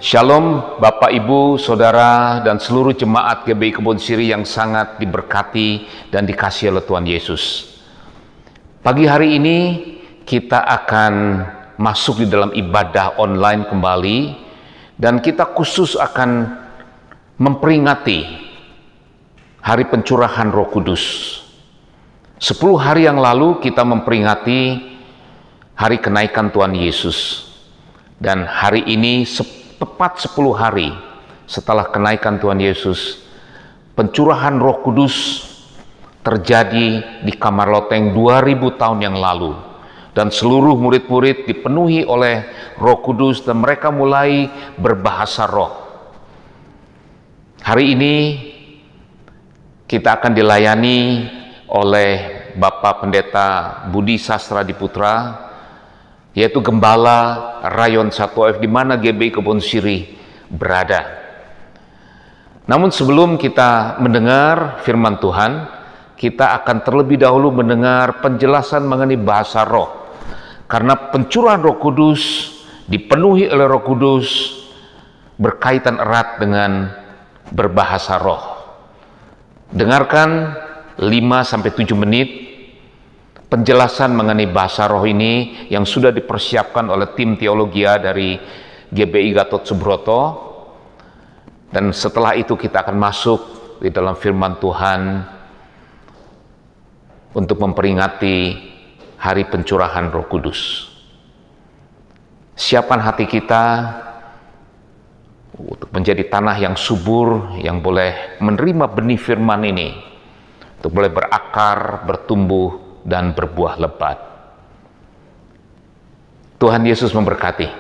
Shalom Bapak Ibu, Saudara, dan seluruh jemaat GBI Kebon Siri yang sangat diberkati dan dikasihi oleh Tuhan Yesus. Pagi hari ini kita akan masuk di dalam ibadah online kembali, dan kita khusus akan memperingati Hari Pencurahan Roh Kudus. 10 hari yang lalu kita memperingati Hari Kenaikan Tuhan Yesus, dan hari ini tepat 10 hari setelah kenaikan Tuhan Yesus, pencurahan Roh Kudus terjadi di kamar loteng 2000 tahun yang lalu, dan seluruh murid-murid dipenuhi oleh Roh Kudus dan mereka mulai berbahasa roh. Hari ini kita akan dilayani oleh Bapak Pendeta Budi Sastradiputra, yaitu Gembala Rayon 1F di mana GBI Kebon Siri berada. Namun sebelum kita mendengar firman Tuhan, kita akan terlebih dahulu mendengar penjelasan mengenai bahasa roh. Karena pencurahan Roh Kudus, dipenuhi oleh Roh Kudus, berkaitan erat dengan berbahasa roh. Dengarkan 5-7 menit penjelasan mengenai bahasa roh ini yang sudah dipersiapkan oleh tim teologia dari GBI Gatot Subroto. Dan setelah itu kita akan masuk di dalam firman Tuhan untuk memperingati Hari Pencurahan Roh Kudus. Siapkan hati kita untuk menjadi tanah yang subur, yang boleh menerima benih firman ini, untuk boleh berakar, bertumbuh, dan berbuah lebat. Tuhan Yesus memberkati.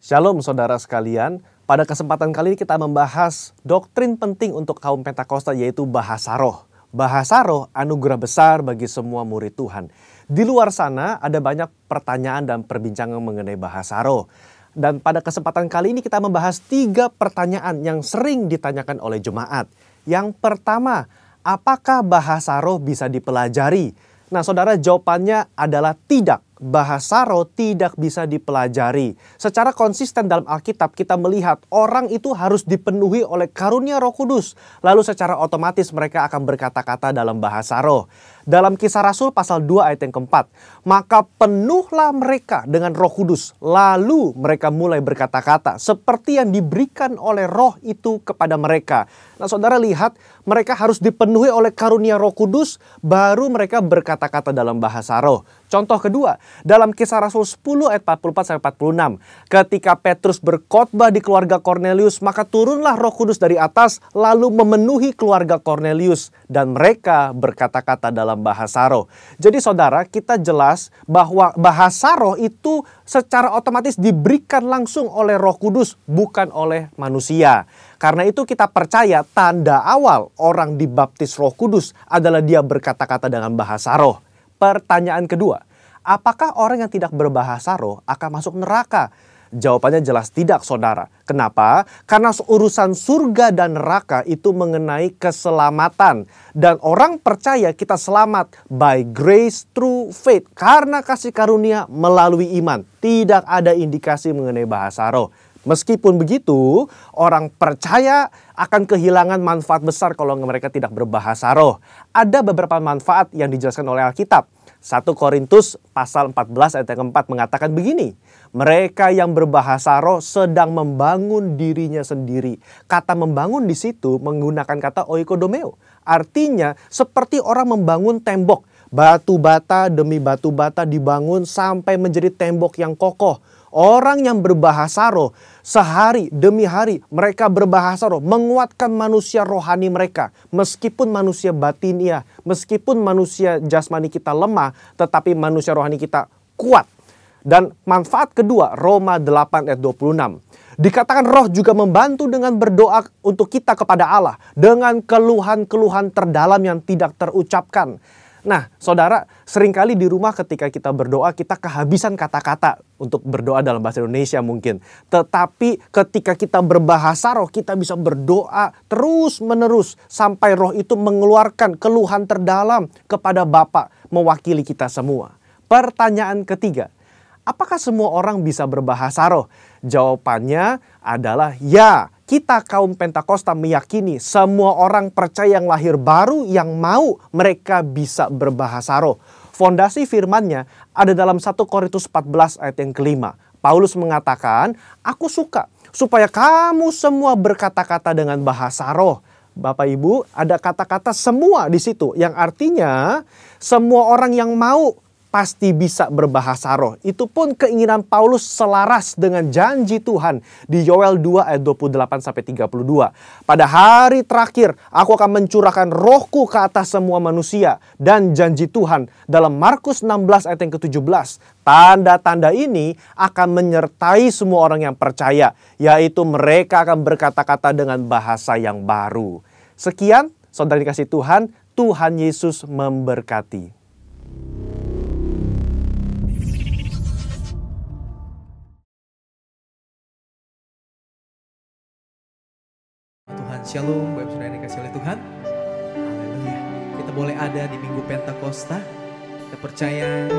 Shalom saudara sekalian, pada kesempatan kali ini kita membahas doktrin penting untuk kaum Pentakosta, yaitu bahasa roh. Bahasa roh anugerah besar bagi semua murid Tuhan. Di luar sana ada banyak pertanyaan dan perbincangan mengenai bahasa roh. Dan pada kesempatan kali ini kita membahas 3 pertanyaan yang sering ditanyakan oleh jemaat. Yang pertama, apakah bahasa roh bisa dipelajari? Nah saudara, jawabannya adalah tidak. Bahasa roh tidak bisa dipelajari. Secara konsisten dalam Alkitab kita melihat orang itu harus dipenuhi oleh karunia Roh Kudus. Lalu secara otomatis mereka akan berkata-kata dalam bahasa roh. Dalam Kisah Rasul pasal 2 ayat yang keempat, maka penuhlah mereka dengan Roh Kudus, lalu mereka mulai berkata-kata seperti yang diberikan oleh roh itu kepada mereka. Nah saudara lihat, mereka harus dipenuhi oleh karunia Roh Kudus, baru mereka berkata-kata dalam bahasa roh. Contoh kedua, dalam Kisah Rasul 10 ayat 44-46, ketika Petrus berkhotbah di keluarga Kornelius, maka turunlah Roh Kudus dari atas lalu memenuhi keluarga Kornelius, dan mereka berkata-kata dalam bahasa roh. Jadi saudara, kita jelas bahwa bahasa roh itu secara otomatis diberikan langsung oleh Roh Kudus, bukan oleh manusia. Karena itu kita percaya tanda awal orang dibaptis Roh Kudus adalah dia berkata-kata dengan bahasa roh. Pertanyaan kedua, apakah orang yang tidak berbahasa roh akan masuk neraka? Jawabannya jelas tidak saudara. Kenapa? Karena urusan surga dan neraka itu mengenai keselamatan. Dan orang percaya kita selamat by grace through faith, karena kasih karunia melalui iman. Tidak ada indikasi mengenai bahasa roh. Meskipun begitu, orang percaya akan kehilangan manfaat besar kalau mereka tidak berbahasa roh. Ada beberapa manfaat yang dijelaskan oleh Alkitab. 1 Korintus pasal 14 ayat yang keempat mengatakan begini, mereka yang berbahasa roh sedang membangun dirinya sendiri. Kata membangun di situ menggunakan kata oikodomeo. Artinya seperti orang membangun tembok. Batu bata demi batu bata dibangun sampai menjadi tembok yang kokoh. Orang yang berbahasa roh, sehari demi hari mereka berbahasa roh, menguatkan manusia rohani mereka. Meskipun manusia batinia, meskipun manusia jasmani kita lemah, tetapi manusia rohani kita kuat. Dan manfaat kedua, Roma 8 ayat 26. Dikatakan roh juga membantu dengan berdoa untuk kita kepada Allah, dengan keluhan-keluhan terdalam yang tidak terucapkan. Nah, saudara, seringkali di rumah ketika kita berdoa, kita kehabisan kata-kata untuk berdoa dalam bahasa Indonesia mungkin. Tetapi ketika kita berbahasa roh, kita bisa berdoa terus-menerus sampai roh itu mengeluarkan keluhan terdalam kepada Bapa mewakili kita semua. Pertanyaan ketiga, apakah semua orang bisa berbahasa roh? Jawabannya adalah ya. Kita kaum Pentakosta meyakini semua orang percaya yang lahir baru yang mau mereka bisa berbahasa roh. Fondasi firman-Nya ada dalam 1 Korintus 14 ayat yang kelima. Paulus mengatakan, aku suka supaya kamu semua berkata-kata dengan bahasa roh. Bapak Ibu, ada kata-kata semua di situ yang artinya semua orang yang mau pasti bisa berbahasa roh. Itu pun keinginan Paulus selaras dengan janji Tuhan di Yoel 2 ayat 28-32. Pada hari terakhir aku akan mencurahkan rohku ke atas semua manusia. Dan janji Tuhan dalam Markus 16 ayat yang ke-17. Tanda-tanda ini akan menyertai semua orang yang percaya. Yaitu mereka akan berkata-kata dengan bahasa yang baru. Sekian, saudara dikasih Tuhan, Tuhan Yesus memberkati. Shalom, Bapak Saudara yang dikasihi oleh Tuhan. Haleluya. Kita boleh ada di Minggu Pentakosta. Kita percaya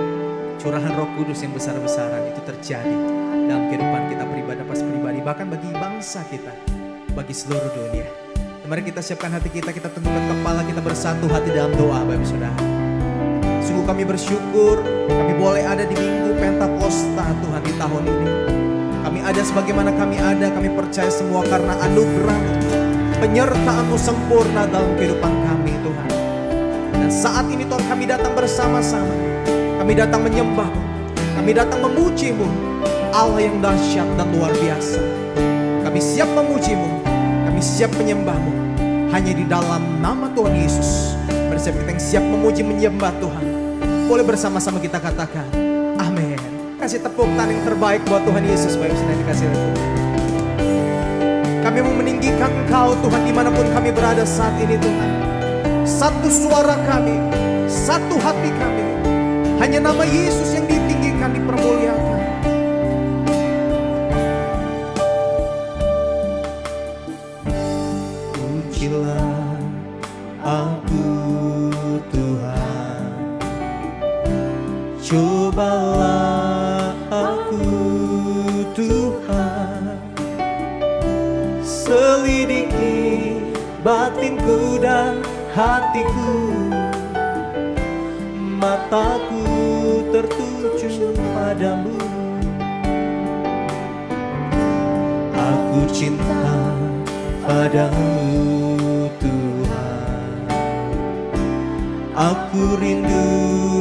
curahan Roh Kudus yang besar-besaran itu terjadi dalam kehidupan kita pribadi, pribadi, bahkan bagi bangsa kita, bagi seluruh dunia. Mari kita siapkan hati kita tentukan kepala kita bersatu hati dalam doa, Bapak Saudara. Sungguh kami bersyukur, kami boleh ada di Minggu Pentakosta Tuhan di tahun ini. Kami ada sebagaimana kami ada, kami percaya semua karena anugerah penyertaan-Mu sempurna dalam kehidupan kami Tuhan. Dan saat ini Tuhan kami datang bersama-sama. Kami datang menyembah-Mu. Kami datang memuji-Mu. Allah yang dahsyat dan luar biasa. Kami siap memuji-Mu. Kami siap menyembah-Mu. Hanya di dalam nama Tuhan Yesus. Bersama kita yang siap memuji menyembah Tuhan. Boleh bersama-sama kita katakan amin. Kasih tepuk tangan yang terbaik buat Tuhan Yesus. Baik, sedang dikasih oleh Tuhan. Kami mau meninggikan Engkau Tuhan dimanapun kami berada saat ini Tuhan. Satu suara kami, satu hati kami. Hanya nama Yesus yang ditinggikan, dipermuliakan. Pujilah aku Tuhan, cobalah aku Tuhan. Selidiki batinku dan hatiku, mataku tertuju padamu. Aku cinta padamu Tuhan, aku rindu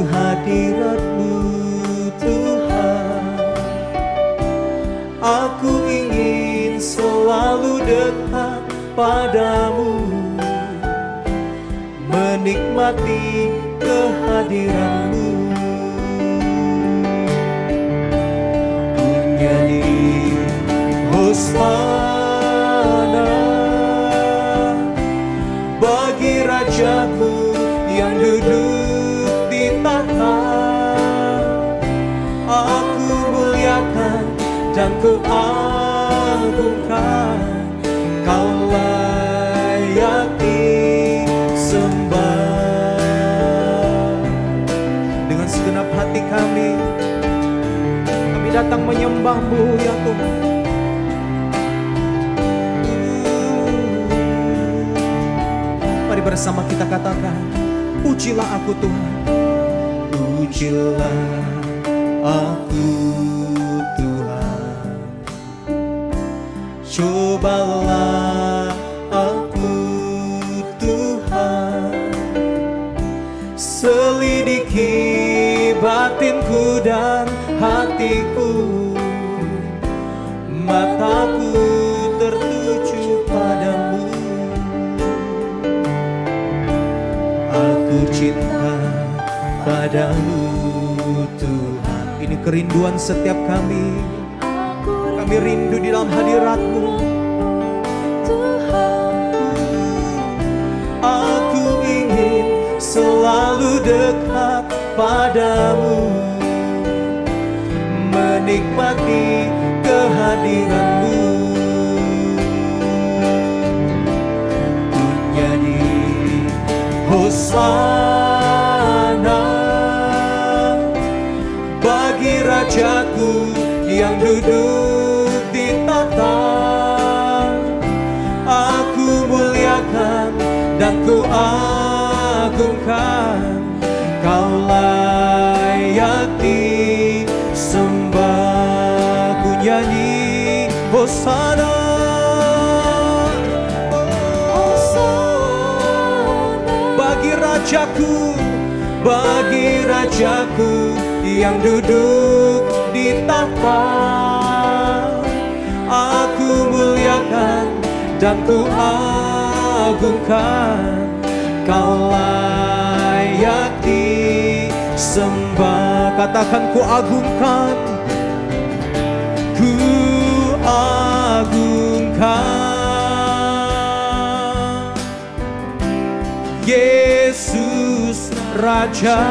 hadirat-Mu Tuhan. Aku ingin selalu dekat padamu, menikmati kehadiran-Mu. Nyanyi Hosana bagi Rajaku yang duduk di tahta. Aku muliakan dan ku agungkan, Kau layak disembah. Dengan segenap hati kami datang menyembah-Mu ya Tuhan. Mari bersama kita katakan, pujilah aku Tuhan. Pujilah aku Tuhan, cobalah aku Tuhan. Selidiki batinku dan hatiku, mataku tertuju padamu. Aku cinta padamu Tuhan. Ini kerinduan setiap kami. Kami rindu di dalam hadirat-Mu Tuhan. Aku ingin selalu dekat padamu, menikmati kehadiranmu. Ku nyanyi Hosana bagi Rajaku yang duduk di tahta. Aku muliakan dan ku agungkan, Kau layak disembah. Ku nyanyi Hosana, bagi Rajaku yang duduk di tahta. Aku muliakan dan ku agungkan, Kau layak disembah. Katakan ku agungkan, ku agungkan Yesus Raja.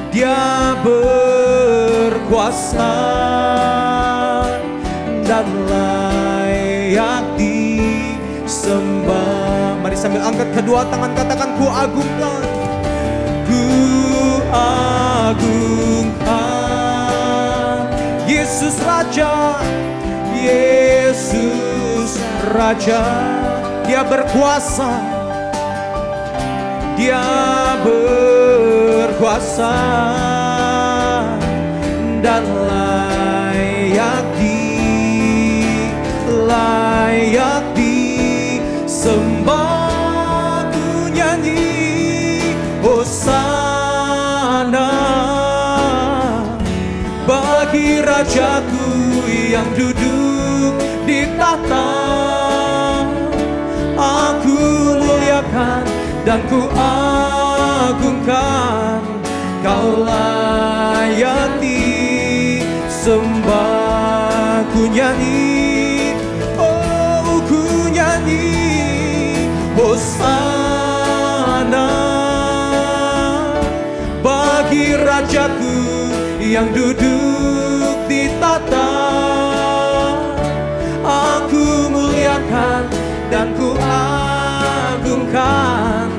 Dia berkuasa dan layak disembah. Mari sambil angkat kedua tangan, katakan ku agungkan, ku agungkan Yesus Raja, Yesus Raja. Dia berkuasa, Dia berkuasa dan layak disembah. Ku nyanyi Hosana bagi Rajaku yang duduk di tahta. Aku muliakan dan ku agungkan, Kau layak disembah. Ku nyanyi, oh ku nyanyi Hosana bagi Rajaku yang duduk di tahta. Aku muliakan dan ku agungkan,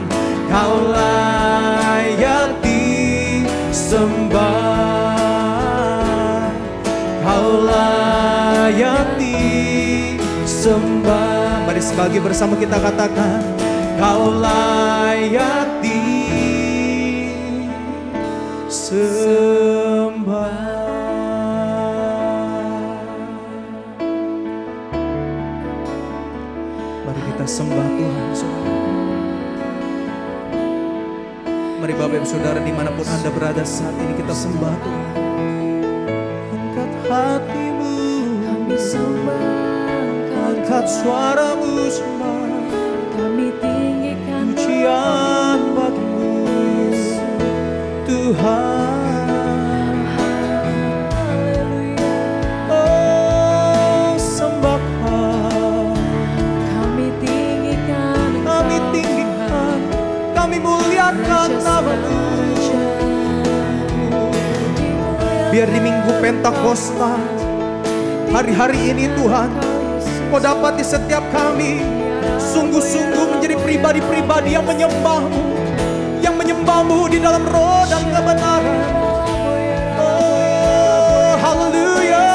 Kau layak disembah. Kau layak disembah. Mari sekali lagi bersama kita katakan, Kau layak disembah. Mari kita sembah Tuhan, saudara. Mari Bapak Ibu Saudara dimanapun Anda berada saat ini, kita sembah Tuhan. Angkat hatimu, Kami sembah, angkat suaramu sembah. kami tinggikan Pujian bagimu Tuhan. Oh sembah, kami tinggikan kami muliakan nama-Mu. Biar di Minggu Pentakosta, hari-hari ini Tuhan, Kau dapat di setiap kami sungguh-sungguh menjadi pribadi-pribadi yang menyembah-Mu di dalam roh dan kebenaran. Oh haleluya.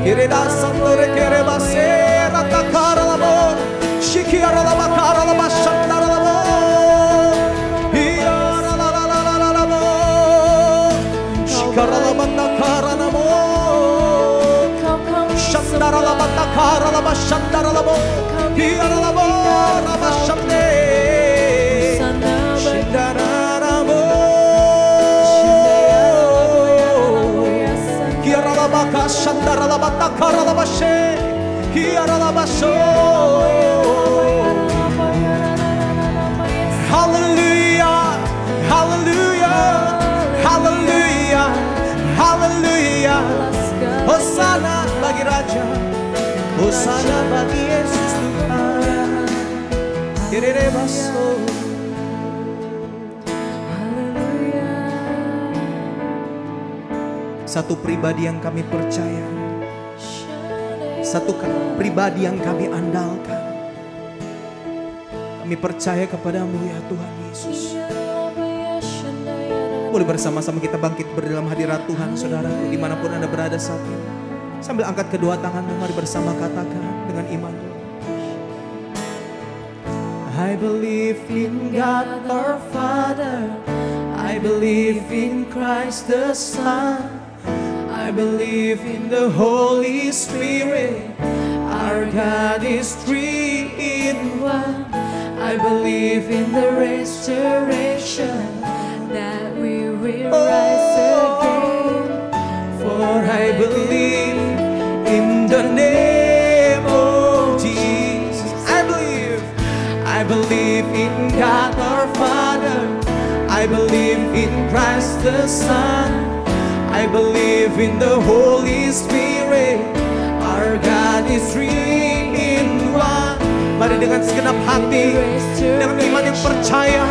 Kireda santore kerebasera takara labo, shikiara laba kara laba shandara labo, hiara la la la la la labo, shikara laba takara labo, shandara laba takara laba shandara labo, hiara labo laba shande, shandara labo, hiara laba ka shandara laba takara laba she, hiara laba so. Hallelujah, hallelujah, hallelujah, hallelujah. Hosana bagi Raja, Hosana bagi Yesus Tuhan. Satu pribadi yang kami percaya, satu pribadi yang kami andalkan. Kami percaya kepadamu ya Tuhan Yesus. Boleh bersama-sama kita bangkit berdalam hadirat Tuhan, saudara, dimanapun Anda berada saat ini. Sambil angkat kedua tanganmu, mari bersama katakan dengan iman. I believe in God our Father, I believe in Christ the Son, I believe in the Holy Spirit, our God is three in one. I believe in the restoration, that we will rise again. for I believe in the name of Jesus. I believe in God our Father, I believe in Christ the Son, I believe in the Holy Spirit, our God is three in one. Mari dengan segenap hati, dengan iman yang percaya,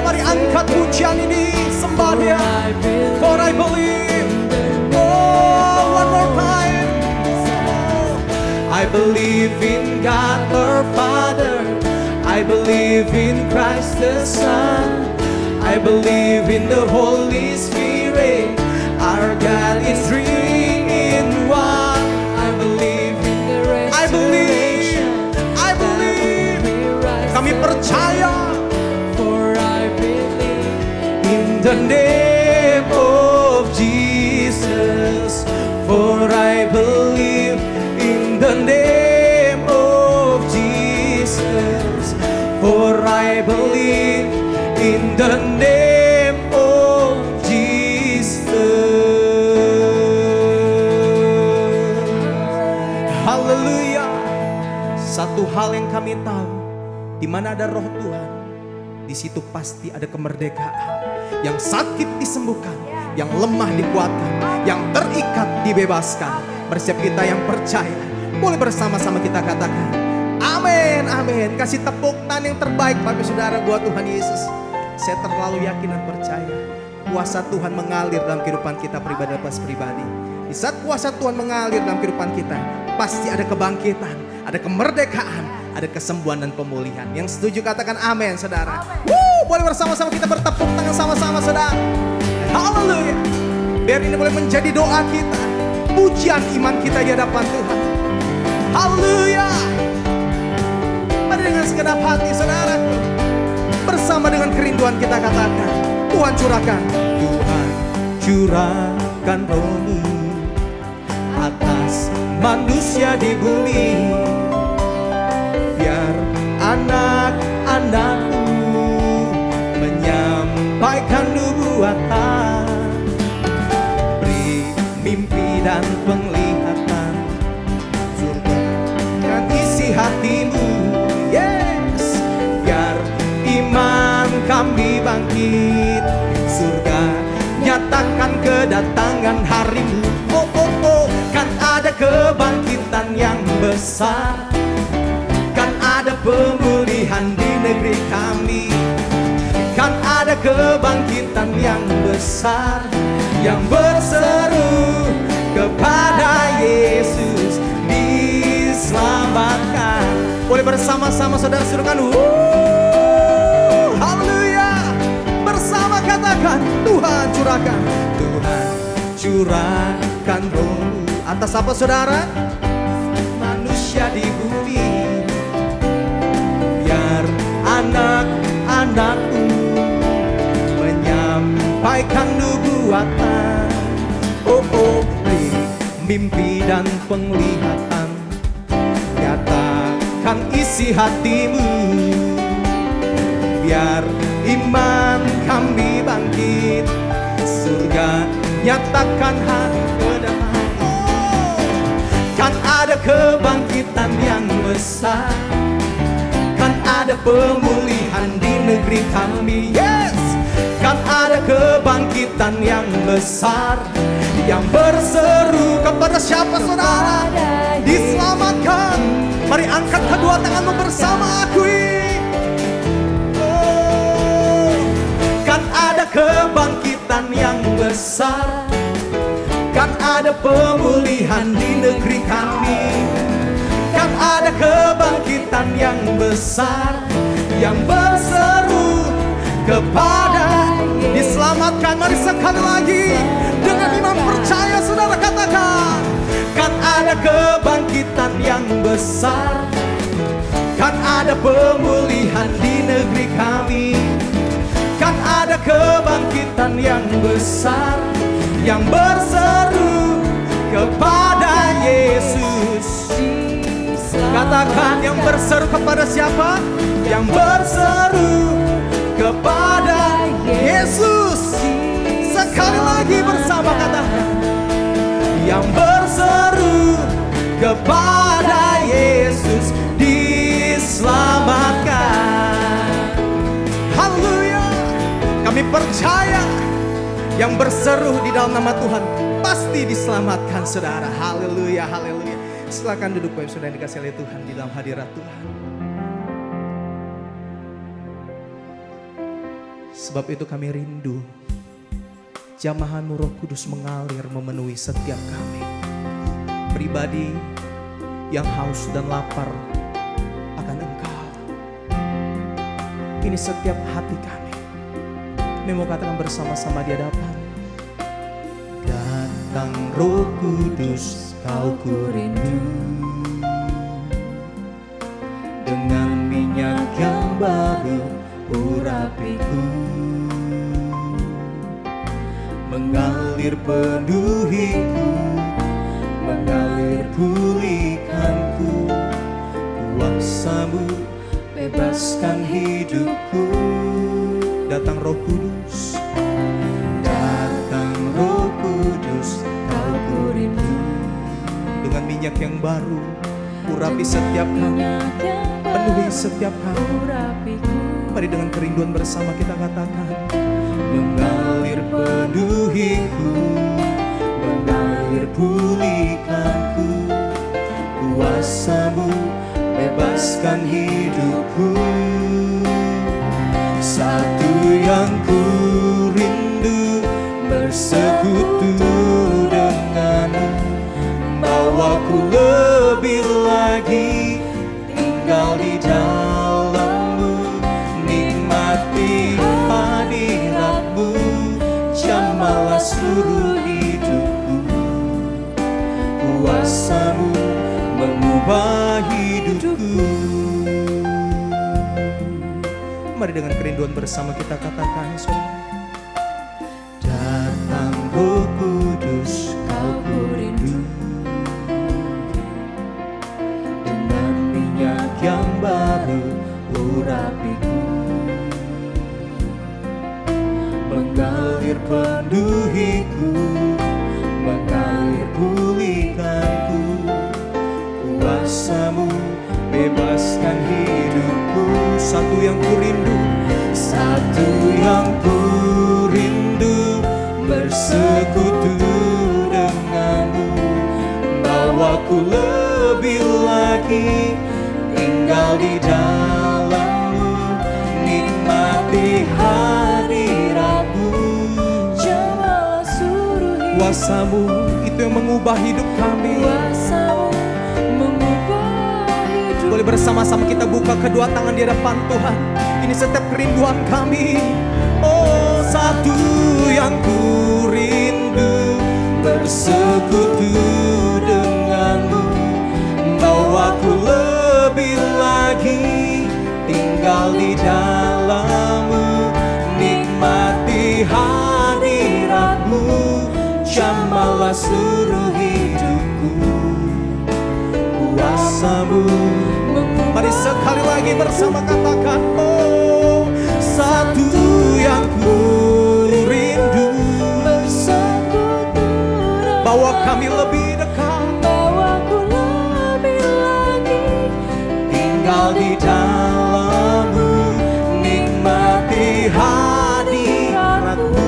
mari angkat pujian ini, sembah Dia. For I believe, one more time. I believe in God our Father, I believe in Christ the Son, I believe in the Holy Spirit, our God is three in one. I believe, kami percaya, For I believe in the name of Jesus. For I believe in the name of Jesus. For I believe in the name of Jesus. Haleluya. Satu hal yang kami tahu, di mana ada roh Tuhan, di situ pasti ada kemerdekaan. Yang sakit disembuhkan, yang lemah dikuatkan, yang terikat dibebaskan. Bersiap kita yang percaya, boleh bersama-sama kita katakan, amin, amin. Kasih tepuk tangan yang terbaik Bapak Saudara buat Tuhan Yesus. Saya terlalu yakin dan percaya, kuasa Tuhan mengalir dalam kehidupan kita pribadi lepas pribadi. Di saat kuasa Tuhan mengalir dalam kehidupan kita, pasti ada kebangkitan, ada kemerdekaan, ada kesembuhan dan pemulihan. Yang setuju katakan amin, saudara. Boleh bersama-sama kita bertepuk tangan sama-sama, saudara. Haleluya. Biar ini boleh menjadi doa kita, pujian iman kita di hadapan Tuhan. Haleluya. Mari dengan segenap hati, saudaraku, bersama dengan kerinduan kita katakan, Tuhan curahkan, Tuhan curahkan roh-Mu atas manusia di bumi. Biar anak-anakmu menyampaikan nubuatan, beri mimpi dan penglihatan, surga kan isi hatimu. Yes, biar iman kami bangkit, surga nyatakan kedatangan harimu. Oh, oh, oh, kan ada kebangkitan yang besar, kan ada pemulihan di negeri kami, kan ada kebangkitan yang besar, yang berseru kepada Yesus diselamatkan. Boleh bersama-sama saudara serukan, haleluya. Bersama katakan, Tuhan curahkan, Tuhan curahkan roh-Mu atas apa saudara? Manusia di bumi. Biar anak-anakku menyampaikan nubuatan. Oh, oh, beri mimpi dan penglihatan, nyatakan isi hatimu. Biar iman kami bangkit, surga nyatakan hari kedatangan. Oh, kan ada kebangkitan yang besar, kan ada pemulihan di negeri kami. Yes, kan ada kebangkitan yang besar, yang berseru kepada siapa saudara? Diselamatkan. Mari angkat kedua tanganmu bersama akui. Oh, kan ada kebangkitan yang besar, kan ada pemulihan di negeri kami, kan ada kebangkitan yang besar yang berseru kepada diselamatkan. Mari sekali lagi dengan iman percaya saudara katakan, kan ada kebangkitan yang besar, kan ada pemulihan di negeri kami, kan ada kebangkitan yang besar yang berseru kepada Yesus. Katakan, yang berseru kepada siapa? Yang berseru kepada Yesus. Sekali lagi bersama katakan, yang berseru kepada Yesus diselamatkan. Haleluya. Kami percaya yang berseru di dalam nama Tuhan pasti diselamatkan saudara. Haleluya, haleluya. Silakan duduk Bapak Saudara yang dikasihi oleh Tuhan di dalam hadirat Tuhan. Sebab itu kami rindu jamahan-Mu Roh Kudus mengalir memenuhi setiap kami. Pribadi yang haus dan lapar akan Engkau. Ini setiap hati kami. Kami mau katakan bersama-sama di hadapan. Datang Roh Kudus, Kau ku rindu, dengan minyak yang baru urapiku, mengalir penuhiku, mengalir pulihkanku, kuasa-Mu bebaskan hidupku. Datang Roh Kudus, datang Roh Kudus, Kau ku rindu, dengan minyak yang baru urapi setiap kami, penuhi setiap kami. Mari dengan kerinduan bersama kita katakan, mengalir penuhiku, mengalir pulihkanku, kuasa-Mu bebaskan hidupku. Satu yang ku rindu, bersekutu denganmu, bawaku lebih lagi tinggal di dalam-Mu, nikmati hadirat-Mu, jamalah seluruh hidupku. Kuasa-Mu mengubah hidupku. Mari dengan kerinduan bersama kita katakan, saudara. Datang Roh Kudus, Kau ku rindu, dengan minyak yang baru urapiku, mengalir penuhiku, mengalir pulihkanku, kuasa-Mu bebaskan hidupku. Satu yang ku rindu, satu yang ku rindu, bersekutu denganmu, bawaku lebih lagi tinggal di dalam-Mu, nikmati hadirat-Mu, jamalah seluruh hidup. Kuasa-Mu itu yang mengubah hidup kami. Kuasa-Mu mengubah hidup. Boleh bersama-sama kita buka kedua tangan di hadapan Tuhan. Ini setiap kerinduan kami. Oh, satu yang ku rindu, bersekutu denganmu, bawaku lebih lagi tinggal di dalam-Mu, nikmati hadirat-Mu, jamalah seluruh hidupku. Kuasa-Mu. Mari sekali lagi bersama katakan, oh, satu yang ku rindu, bawa kami lebih dekat, bawaku lebih lagi tinggal di dalam-Mu, nikmati hadirat-Mu,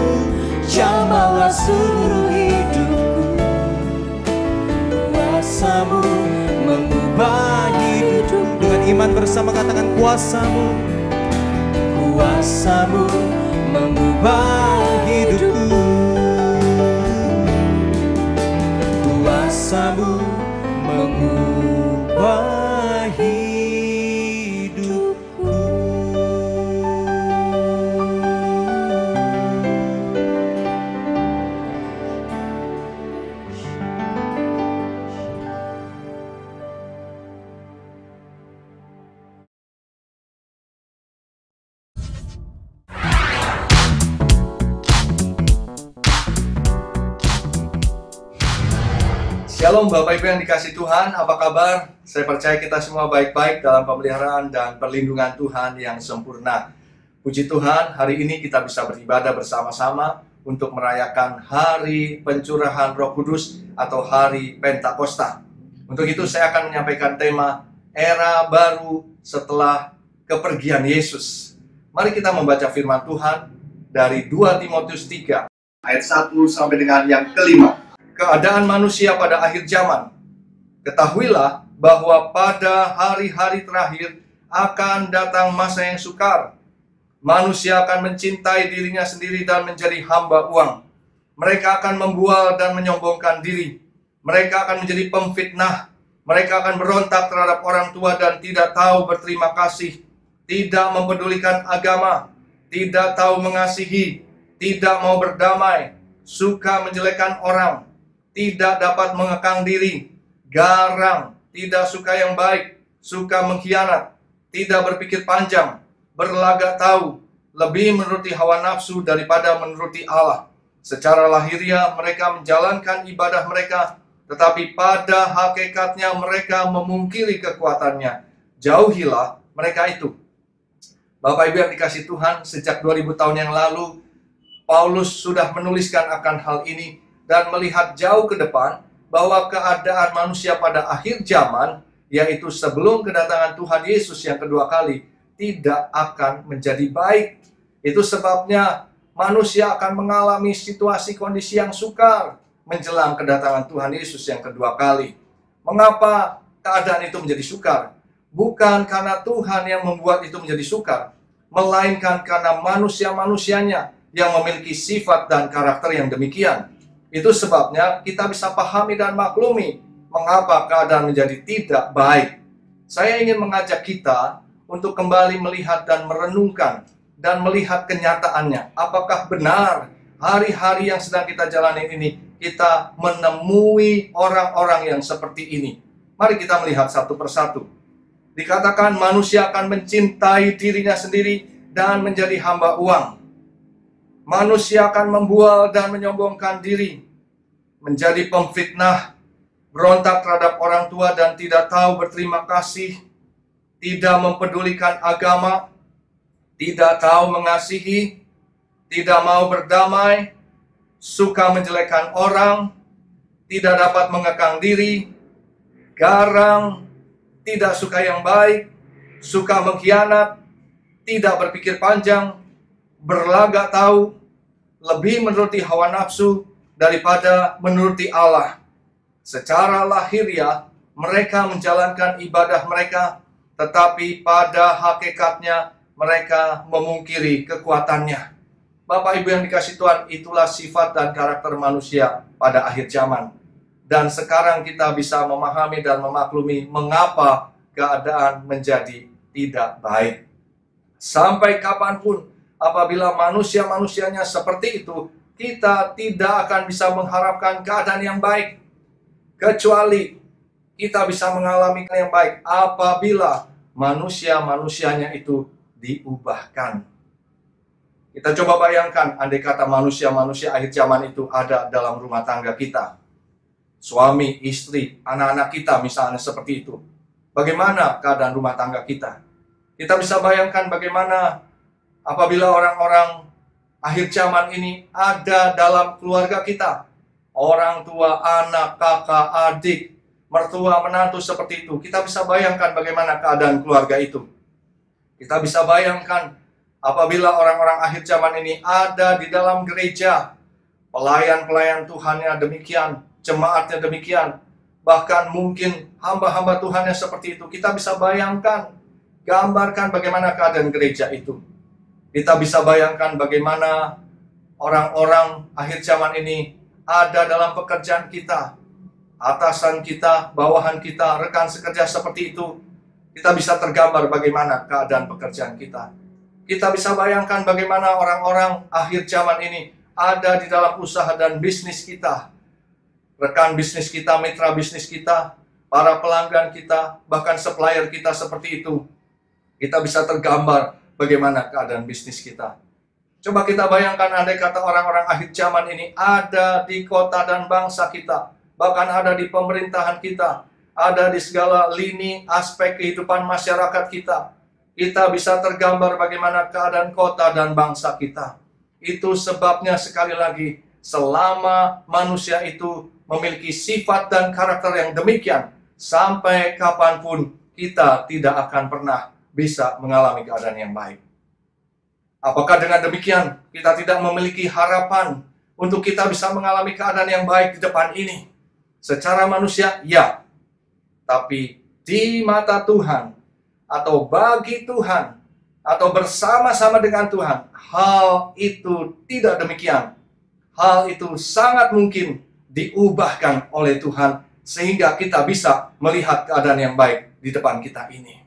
jamalah seluruh hidupku. Kuasa-Mu mengubah hidup. Tuhan bersama, katakan kuasa-Mu. Kuasa-Mu mengubah hidupku. Kuasa-Mu mengubah hidupku. Shalom Bapak Ibu yang dikasih Tuhan, apa kabar? Saya percaya kita semua baik-baik dalam pemeliharaan dan perlindungan Tuhan yang sempurna. Puji Tuhan, hari ini kita bisa beribadah bersama-sama untuk merayakan Hari Pencurahan Roh Kudus atau Hari Pentakosta. Untuk itu saya akan menyampaikan tema Era Baru Setelah Kepergian Yesus. Mari kita membaca firman Tuhan dari 2 Timotius 3 ayat 1 sampai dengan yang kelima. Keadaan manusia pada akhir zaman. Ketahuilah bahwa pada hari-hari terakhir akan datang masa yang sukar. Manusia akan mencintai dirinya sendiri dan menjadi hamba uang. Mereka akan membual dan menyombongkan diri. Mereka akan menjadi pemfitnah. Mereka akan berontak terhadap orang tua dan tidak tahu berterima kasih. Tidak mempedulikan agama. Tidak tahu mengasihi. Tidak mau berdamai. Suka menjelekkan orang. Tidak dapat mengekang diri, garang, tidak suka yang baik, suka mengkhianat, tidak berpikir panjang, berlagak tahu, lebih menuruti hawa nafsu daripada menuruti Allah. Secara lahiriah mereka menjalankan ibadah mereka, tetapi pada hakikatnya mereka memungkiri kekuatannya. Jauhilah mereka itu. Bapak Ibu yang dikasih Tuhan, sejak 2000 tahun yang lalu, Paulus sudah menuliskan akan hal ini, dan melihat jauh ke depan bahwa keadaan manusia pada akhir zaman, yaitu sebelum kedatangan Tuhan Yesus yang kedua kali, tidak akan menjadi baik. Itu sebabnya manusia akan mengalami situasi kondisi yang sukar menjelang kedatangan Tuhan Yesus yang kedua kali. Mengapa keadaan itu menjadi sukar? Bukan karena Tuhan yang membuat itu menjadi sukar, melainkan karena manusia-manusianya yang memiliki sifat dan karakter yang demikian. Itu sebabnya kita bisa pahami dan maklumi mengapa keadaan menjadi tidak baik. Saya ingin mengajak kita untuk kembali melihat dan merenungkan dan melihat kenyataannya. Apakah benar hari-hari yang sedang kita jalani ini kita menemui orang-orang yang seperti ini? Mari kita melihat satu persatu. Dikatakan manusia akan mencintai dirinya sendiri dan menjadi hamba uang. Manusia akan membual dan menyombongkan diri, menjadi pemfitnah, berontak terhadap orang tua dan tidak tahu berterima kasih, tidak mempedulikan agama, tidak tahu mengasihi, tidak mau berdamai, suka menjelekkan orang, tidak dapat mengekang diri, garang, tidak suka yang baik, suka mengkhianat, tidak berpikir panjang, berlagak tahu, lebih menuruti hawa nafsu daripada menuruti Allah. Secara lahiriah mereka menjalankan ibadah mereka, tetapi pada hakikatnya mereka memungkiri kekuatannya. Bapak Ibu yang dikasih Tuhan, itulah sifat dan karakter manusia pada akhir zaman. Dan sekarang kita bisa memahami dan memaklumi mengapa keadaan menjadi tidak baik. Sampai kapanpun apabila manusia-manusianya seperti itu, kita tidak akan bisa mengharapkan keadaan yang baik. Kecuali kita bisa mengalami yang baik apabila manusia-manusianya itu diubahkan. Kita coba bayangkan, andai kata manusia-manusia akhir zaman itu ada dalam rumah tangga kita. Suami, istri, anak-anak kita misalnya seperti itu. Bagaimana keadaan rumah tangga kita? Kita bisa bayangkan bagaimana apabila orang-orang akhir zaman ini ada dalam keluarga kita. Orang tua, anak, kakak, adik, mertua, menantu seperti itu. Kita bisa bayangkan bagaimana keadaan keluarga itu. Kita bisa bayangkan apabila orang-orang akhir zaman ini ada di dalam gereja. Pelayan-pelayan Tuhannya demikian, jemaatnya demikian. Bahkan mungkin hamba-hamba Tuhannya seperti itu. Kita bisa bayangkan gambarkan bagaimana keadaan gereja itu. Kita bisa bayangkan bagaimana orang-orang akhir zaman ini ada dalam pekerjaan kita, atasan kita, bawahan kita, rekan sekerja seperti itu. Kita bisa tergambar bagaimana keadaan pekerjaan kita. Kita bisa bayangkan bagaimana orang-orang akhir zaman ini ada di dalam usaha dan bisnis kita. Rekan bisnis kita, mitra bisnis kita, para pelanggan kita, bahkan supplier kita seperti itu. Kita bisa tergambar bagaimana keadaan bisnis kita. Coba kita bayangkan andai kata orang-orang akhir zaman ini ada di kota dan bangsa kita, bahkan ada di pemerintahan kita, ada di segala lini aspek kehidupan masyarakat kita. Kita bisa tergambar bagaimana keadaan kota dan bangsa kita. Itu sebabnya sekali lagi, selama manusia itu memiliki sifat dan karakter yang demikian, sampai kapanpun kita tidak akan pernah bisa mengalami keadaan yang baik. Apakah dengan demikian kita tidak memiliki harapan untuk kita bisa mengalami keadaan yang baik di depan ini? Secara manusia, ya. Tapi di mata Tuhan, atau bagi Tuhan, atau bersama-sama dengan Tuhan, hal itu tidak demikian. Hal itu sangat mungkin diubahkan oleh Tuhan, sehingga kita bisa melihat keadaan yang baik di depan kita ini.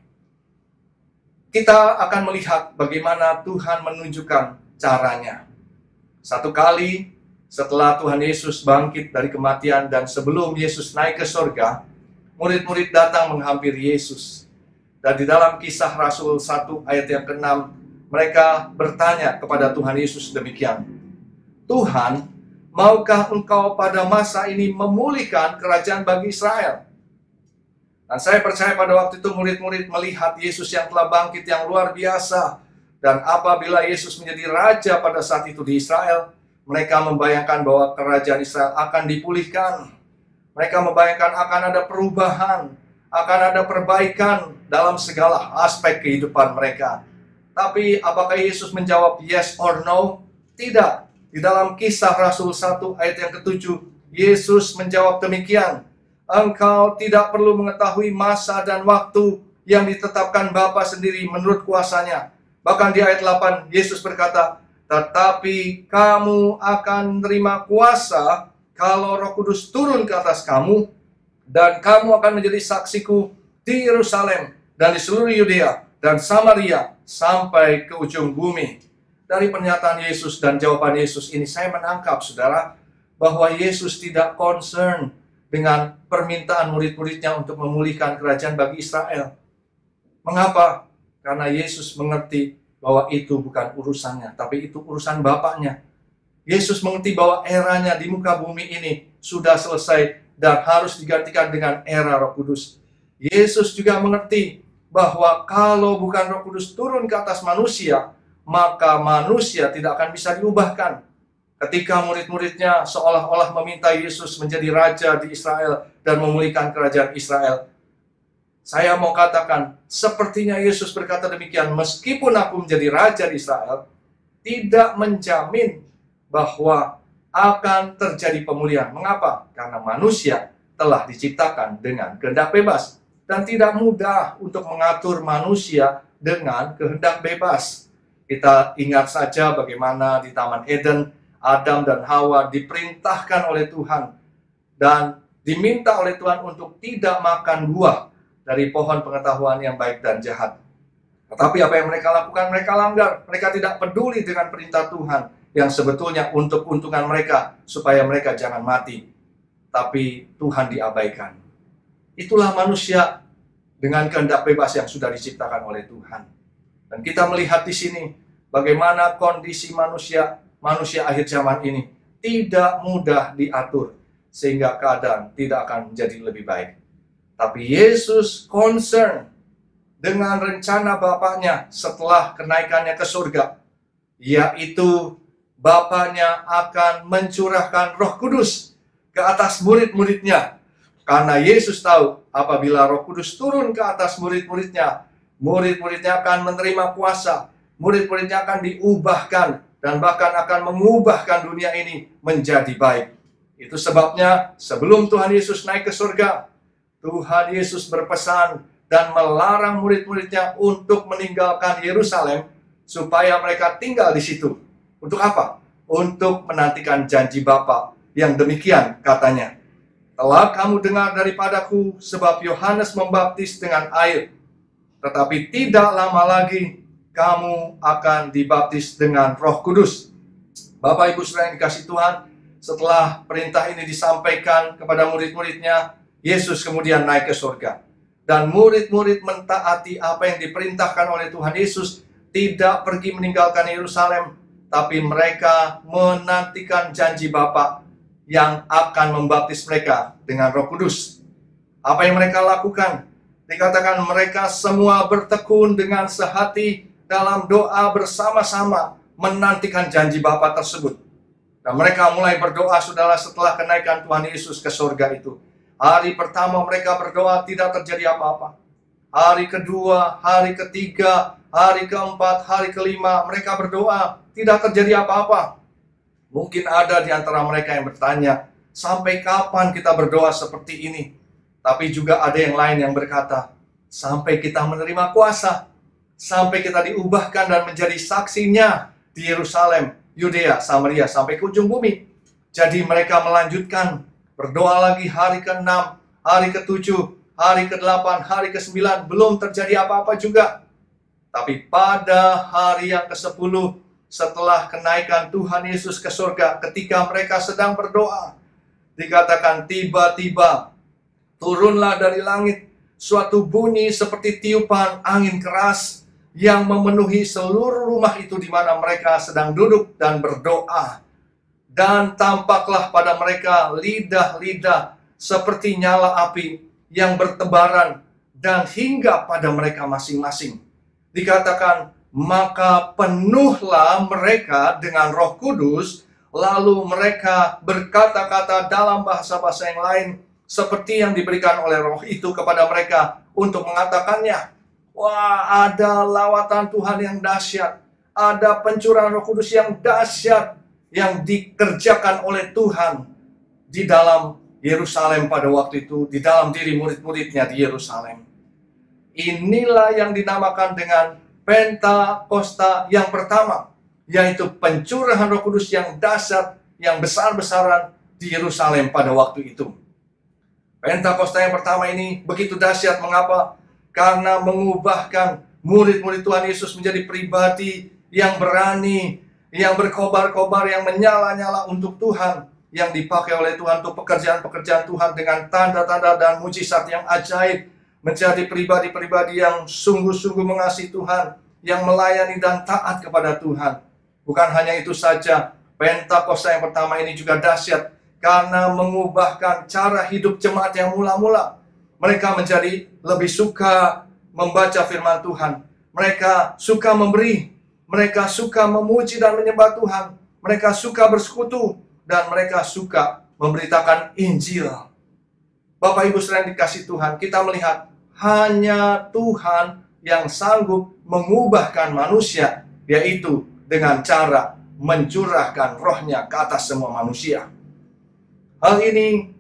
Kita akan melihat bagaimana Tuhan menunjukkan caranya. Satu kali setelah Tuhan Yesus bangkit dari kematian dan sebelum Yesus naik ke surga, murid-murid datang menghampiri Yesus. Dan di dalam Kisah Rasul 1 ayat yang ke-6, mereka bertanya kepada Tuhan Yesus demikian, Tuhan, maukah engkau pada masa ini memulihkan kerajaan bagi Israel? Dan saya percaya pada waktu itu murid-murid melihat Yesus yang telah bangkit yang luar biasa. Dan apabila Yesus menjadi raja pada saat itu di Israel, mereka membayangkan bahwa kerajaan Israel akan dipulihkan. Mereka membayangkan akan ada perubahan, akan ada perbaikan dalam segala aspek kehidupan mereka. Tapi apakah Yesus menjawab yes or no? Tidak. Di dalam Kisah Rasul 1 ayat yang ke-7, Yesus menjawab demikian, engkau tidak perlu mengetahui masa dan waktu yang ditetapkan Bapa sendiri menurut kuasanya. Bahkan di ayat 8, Yesus berkata, tetapi kamu akan menerima kuasa kalau Roh Kudus turun ke atas kamu, dan kamu akan menjadi saksiku di Yerusalem dan di seluruh Yudea dan Samaria sampai ke ujung bumi. Dari pernyataan Yesus dan jawaban Yesus ini, saya menangkap, saudara, bahwa Yesus tidak concern dengan permintaan murid-muridnya untuk memulihkan kerajaan bagi Israel. Mengapa? Karena Yesus mengerti bahwa itu bukan urusannya, tapi itu urusan Bapaknya. Yesus mengerti bahwa eranya di muka bumi ini sudah selesai dan harus digantikan dengan era Roh Kudus. Yesus juga mengerti bahwa kalau bukan Roh Kudus turun ke atas manusia, maka manusia tidak akan bisa diubahkan. Ketika murid-muridnya seolah-olah meminta Yesus menjadi raja di Israel dan memulihkan kerajaan Israel, saya mau katakan, sepertinya Yesus berkata demikian, meskipun aku menjadi raja di Israel, tidak menjamin bahwa akan terjadi pemulihan. Mengapa? Karena manusia telah diciptakan dengan kehendak bebas. Dan tidak mudah untuk mengatur manusia dengan kehendak bebas. Kita ingat saja bagaimana di Taman Eden, Adam dan Hawa diperintahkan oleh Tuhan dan diminta oleh Tuhan untuk tidak makan buah dari pohon pengetahuan yang baik dan jahat. Tetapi apa yang mereka lakukan? Mereka langgar. Mereka tidak peduli dengan perintah Tuhan yang sebetulnya untuk keuntungan mereka, supaya mereka jangan mati. Tapi Tuhan diabaikan. Itulah manusia dengan kehendak bebas yang sudah diciptakan oleh Tuhan. Dan kita melihat di sini bagaimana kondisi manusia akhir zaman ini tidak mudah diatur, sehingga keadaan tidak akan menjadi lebih baik. Tapi Yesus concern dengan rencana Bapaknya setelah kenaikannya ke surga, yaitu Bapaknya akan mencurahkan Roh Kudus ke atas murid-muridnya. Karena Yesus tahu apabila Roh Kudus turun ke atas murid-muridnya, murid-muridnya akan menerima kuasa, murid-muridnya akan diubahkan, dan bahkan akan mengubahkan dunia ini menjadi baik. Itu sebabnya sebelum Tuhan Yesus naik ke surga, Tuhan Yesus berpesan dan melarang murid-muridnya untuk meninggalkan Yerusalem supaya mereka tinggal di situ. Untuk apa? Untuk menantikan janji Bapa yang demikian katanya. Telah kamu dengar daripadaku sebab Yohanes membaptis dengan air, tetapi tidak lama lagi kamu akan dibaptis dengan Roh Kudus. Bapak Ibu Saudara yang dikasihi Tuhan, setelah perintah ini disampaikan kepada murid-muridnya, Yesus kemudian naik ke surga. Dan murid-murid mentaati apa yang diperintahkan oleh Tuhan Yesus, tidak pergi meninggalkan Yerusalem, tapi mereka menantikan janji Bapa yang akan membaptis mereka dengan Roh Kudus. Apa yang mereka lakukan? Dikatakan mereka semua bertekun dengan sehati dalam doa bersama-sama menantikan janji Bapa tersebut. Dan mereka mulai berdoa, saudara, setelah kenaikan Tuhan Yesus ke surga itu. Hari pertama mereka berdoa tidak terjadi apa-apa. Hari kedua, hari ketiga, hari keempat, hari kelima mereka berdoa tidak terjadi apa-apa. Mungkin ada di antara mereka yang bertanya, sampai kapan kita berdoa seperti ini? Tapi juga ada yang lain yang berkata, sampai kita menerima kuasa, sampai kita diubahkan dan menjadi saksinya di Yerusalem, Yudea, Samaria, sampai ke ujung bumi. Jadi mereka melanjutkan berdoa lagi hari ke-6, hari ke-7, hari ke-8, hari ke-9, belum terjadi apa-apa juga. Tapi pada hari yang ke-10, setelah kenaikan Tuhan Yesus ke surga, ketika mereka sedang berdoa, dikatakan tiba-tiba turunlah dari langit suatu bunyi seperti tiupan angin keras yang memenuhi seluruh rumah itu di mana mereka sedang duduk dan berdoa. Dan tampaklah pada mereka lidah-lidah seperti nyala api yang bertebaran dan hingga pada mereka masing-masing. Dikatakan, maka penuhlah mereka dengan Roh Kudus, lalu mereka berkata-kata dalam bahasa-bahasa yang lain seperti yang diberikan oleh Roh itu kepada mereka untuk mengatakannya. Wah, ada lawatan Tuhan yang dahsyat, ada pencurahan Roh Kudus yang dahsyat yang dikerjakan oleh Tuhan di dalam Yerusalem pada waktu itu, di dalam diri murid-muridnya di Yerusalem. Inilah yang dinamakan dengan Pentakosta yang pertama, yaitu pencurahan Roh Kudus yang dahsyat, yang besar-besaran di Yerusalem pada waktu itu. Pentakosta yang pertama ini begitu dahsyat. Mengapa? Karena mengubahkan murid-murid Tuhan Yesus menjadi pribadi yang berani, yang berkobar-kobar, yang menyala-nyala untuk Tuhan, yang dipakai oleh Tuhan untuk pekerjaan-pekerjaan Tuhan dengan tanda-tanda dan mujizat yang ajaib. Menjadi pribadi-pribadi yang sungguh-sungguh mengasihi Tuhan, yang melayani dan taat kepada Tuhan. Bukan hanya itu saja, Pentakosta yang pertama ini juga dahsyat karena mengubahkan cara hidup jemaat yang mula-mula. Mereka menjadi lebih suka membaca firman Tuhan. Mereka suka memberi. Mereka suka memuji dan menyembah Tuhan. Mereka suka bersekutu. Dan mereka suka memberitakan Injil. Bapak Ibu Saudara yang dikasihi Tuhan, kita melihat hanya Tuhan yang sanggup mengubahkan manusia, yaitu dengan cara mencurahkan rohnya ke atas semua manusia. Hal ini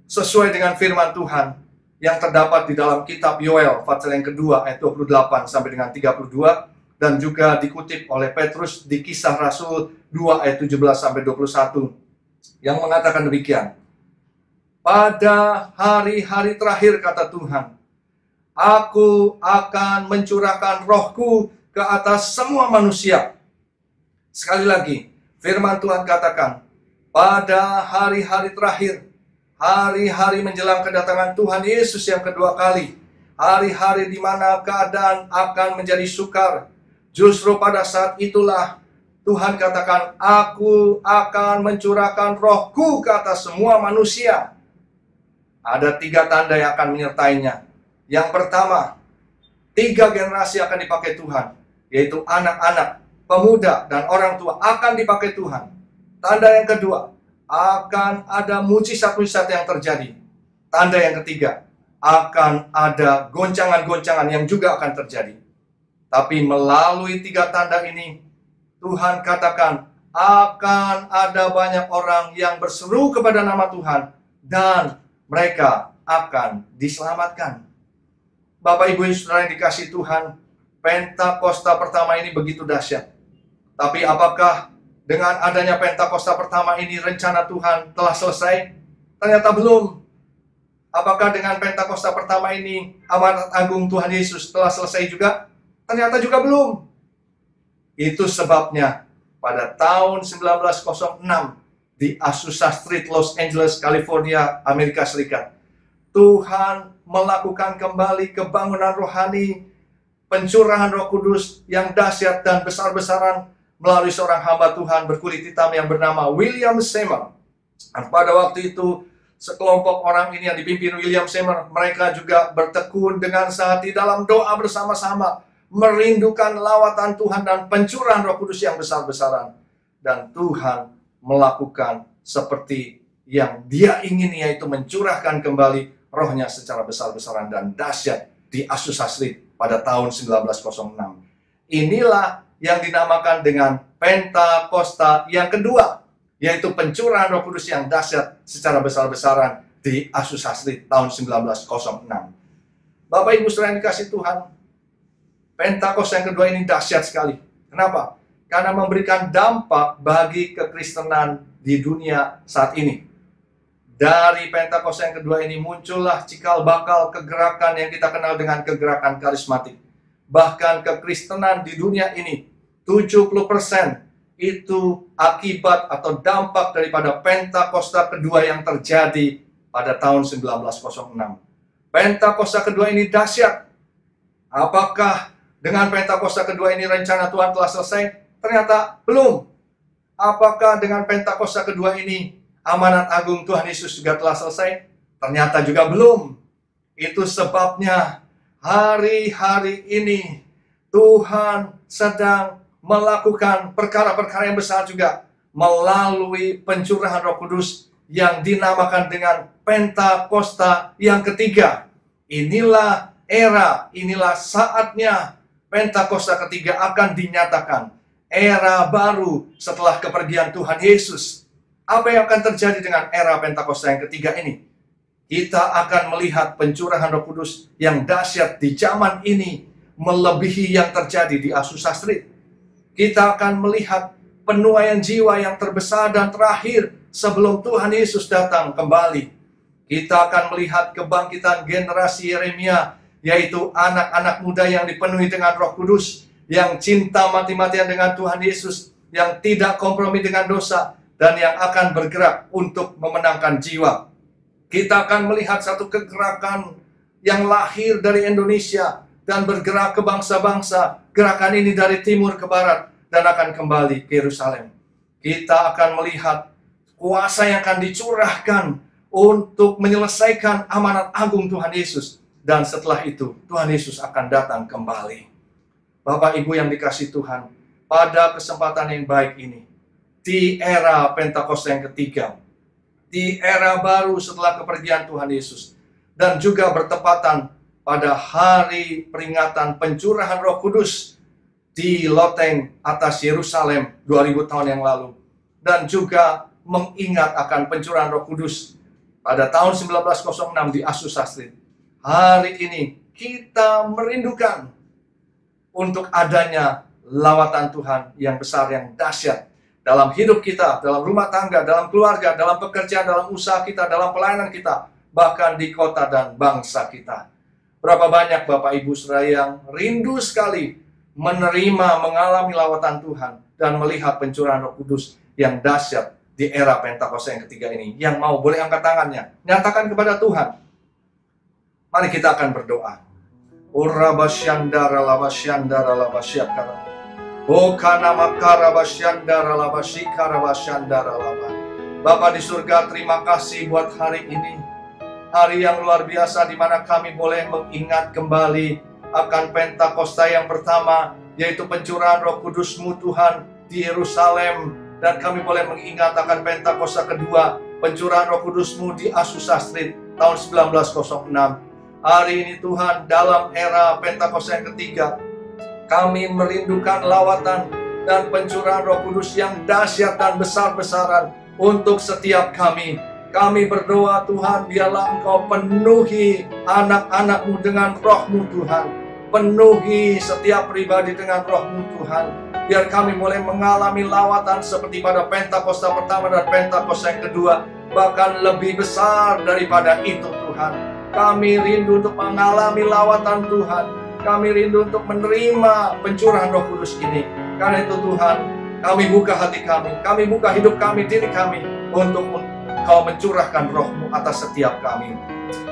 sesuai dengan firman Tuhan yang terdapat di dalam kitab Yoel, pasal yang kedua, ayat 28 sampai dengan 32, dan juga dikutip oleh Petrus di Kisah Rasul 2 ayat 17 sampai 21, yang mengatakan demikian. Pada hari-hari terakhir, kata Tuhan, Aku akan mencurahkan rohku ke atas semua manusia. Sekali lagi, firman Tuhan katakan, pada hari-hari terakhir, hari-hari menjelang kedatangan Tuhan Yesus yang kedua kali, hari-hari di mana keadaan akan menjadi sukar, justru pada saat itulah Tuhan katakan, Aku akan mencurahkan rohku ke atas semua manusia. Ada 3 tanda yang akan menyertainya. Yang pertama, 3 generasi akan dipakai Tuhan, yaitu anak-anak, pemuda, dan orang tua akan dipakai Tuhan. Tanda yang kedua, akan ada mujizat-mujizat yang terjadi. Tanda yang ketiga, akan ada goncangan-goncangan yang juga akan terjadi. Tapi melalui 3 tanda ini, Tuhan katakan, akan ada banyak orang yang berseru kepada nama Tuhan, dan mereka akan diselamatkan. Bapak Ibu Saudara yang dikasihi Tuhan, Pentakosta pertama ini begitu dahsyat. Tapi apakah dengan adanya Pentakosta pertama ini rencana Tuhan telah selesai? Ternyata belum. Apakah dengan Pentakosta pertama ini amanat agung Tuhan Yesus telah selesai juga? Ternyata juga belum. Itu sebabnya pada tahun 1906 di Azusa Street, Los Angeles, California, Amerika Serikat, Tuhan melakukan kembali kebangunan rohani, pencurahan Roh Kudus yang dahsyat dan besar-besaran melalui seorang hamba Tuhan berkulit hitam yang bernama William Seymour. Dan pada waktu itu, sekelompok orang ini yang dipimpin William Seymour, mereka juga bertekun dengan sehati dalam doa bersama-sama, merindukan lawatan Tuhan dan pencurahan Roh Kudus yang besar-besaran. Dan Tuhan melakukan seperti yang Dia ingin, yaitu mencurahkan kembali rohnya secara besar-besaran dan dahsyat di Azusa Street pada tahun 1906. Inilah yang dinamakan dengan Pentakosta yang kedua, yaitu pencurahan Roh Kudus yang dahsyat secara besar-besaran di Azusa Street tahun 1906. Bapak Ibu Saudara yang dikasihi Tuhan, Pentakosta yang kedua ini dahsyat sekali. Kenapa? Karena memberikan dampak bagi kekristenan di dunia saat ini. Dari Pentakosta yang kedua ini muncullah cikal bakal kegerakan yang kita kenal dengan kegerakan karismatik. Bahkan kekristenan di dunia ini 70% itu akibat atau dampak daripada Pentakosta kedua yang terjadi pada tahun 1906. Pentakosta kedua ini dahsyat. Apakah dengan Pentakosta kedua ini rencana Tuhan telah selesai? Ternyata belum. Apakah dengan Pentakosta kedua ini amanat agung Tuhan Yesus juga telah selesai? Ternyata juga belum. Itu sebabnya hari-hari ini Tuhan sedang melakukan perkara-perkara yang besar juga melalui pencurahan Roh Kudus yang dinamakan dengan Pentakosta yang ketiga. Inilah era, inilah saatnya Pentakosta ketiga akan dinyatakan. Era baru setelah kepergian Tuhan Yesus. Apa yang akan terjadi dengan era Pentakosta yang ketiga ini? Kita akan melihat pencurahan Roh Kudus yang dahsyat di zaman ini melebihi yang terjadi di Azusa Street. Kita akan melihat penuaian jiwa yang terbesar dan terakhir sebelum Tuhan Yesus datang kembali. Kita akan melihat kebangkitan generasi Yeremia, yaitu anak-anak muda yang dipenuhi dengan Roh Kudus, yang cinta mati-matian dengan Tuhan Yesus, yang tidak kompromi dengan dosa, dan yang akan bergerak untuk memenangkan jiwa. Kita akan melihat satu kegerakan yang lahir dari Indonesia dan bergerak ke bangsa-bangsa. Gerakan ini dari timur ke barat dan akan kembali ke Yerusalem. Kita akan melihat kuasa yang akan dicurahkan untuk menyelesaikan amanat agung Tuhan Yesus. Dan setelah itu Tuhan Yesus akan datang kembali. Bapak Ibu yang dikasihi Tuhan, pada kesempatan yang baik ini, di era Pentakosta yang ketiga, di era baru setelah kepergian Tuhan Yesus, dan juga bertepatan pada hari peringatan pencurahan Roh Kudus di loteng atas Yerusalem 2000 tahun yang lalu, dan juga mengingat akan pencurahan Roh Kudus pada tahun 1906 di Azusa Street. Hari ini kita merindukan untuk adanya lawatan Tuhan yang besar, yang dahsyat dalam hidup kita, dalam rumah tangga, dalam keluarga, dalam pekerjaan, dalam usaha kita, dalam pelayanan kita, bahkan di kota dan bangsa kita. Berapa banyak Bapak Ibu Saudara yang rindu sekali menerima, mengalami lawatan Tuhan dan melihat pencurahan Roh Kudus yang dahsyat di era Pentakosta yang ketiga ini. Yang mau boleh angkat tangannya, nyatakan kepada Tuhan. Mari kita akan berdoa. Urabasyandara labasyandara labasyakara. Okana makara basyandara labasyikara basyandara laba. Bapa di surga, terima kasih buat hari ini. Hari yang luar biasa di mana kami boleh mengingat kembali akan Pentakosta yang pertama, yaitu pencurahan Roh Kudus-Mu Tuhan di Yerusalem. Dan kami boleh mengingat akan Pentakosta kedua, pencurahan Roh Kudus-Mu di Azusa Street tahun 1906. Hari ini Tuhan, dalam era Pentakosta yang ketiga, kami merindukan lawatan dan pencurahan Roh Kudus yang dahsyat dan besar-besaran untuk setiap kami. Kami berdoa Tuhan, biarlah Engkau penuhi anak-anak-Mu dengan roh-Mu Tuhan. Penuhi setiap pribadi dengan roh-Mu Tuhan. Biar kami boleh mengalami lawatan seperti pada Pentakosta pertama dan Pentakosta yang kedua. Bahkan lebih besar daripada itu Tuhan. Kami rindu untuk mengalami lawatan Tuhan. Kami rindu untuk menerima pencurahan Roh Kudus ini. Karena itu Tuhan, kami buka hati kami buka hidup kami, diri kami untuk Kau mencurahkan roh-Mu atas setiap kami.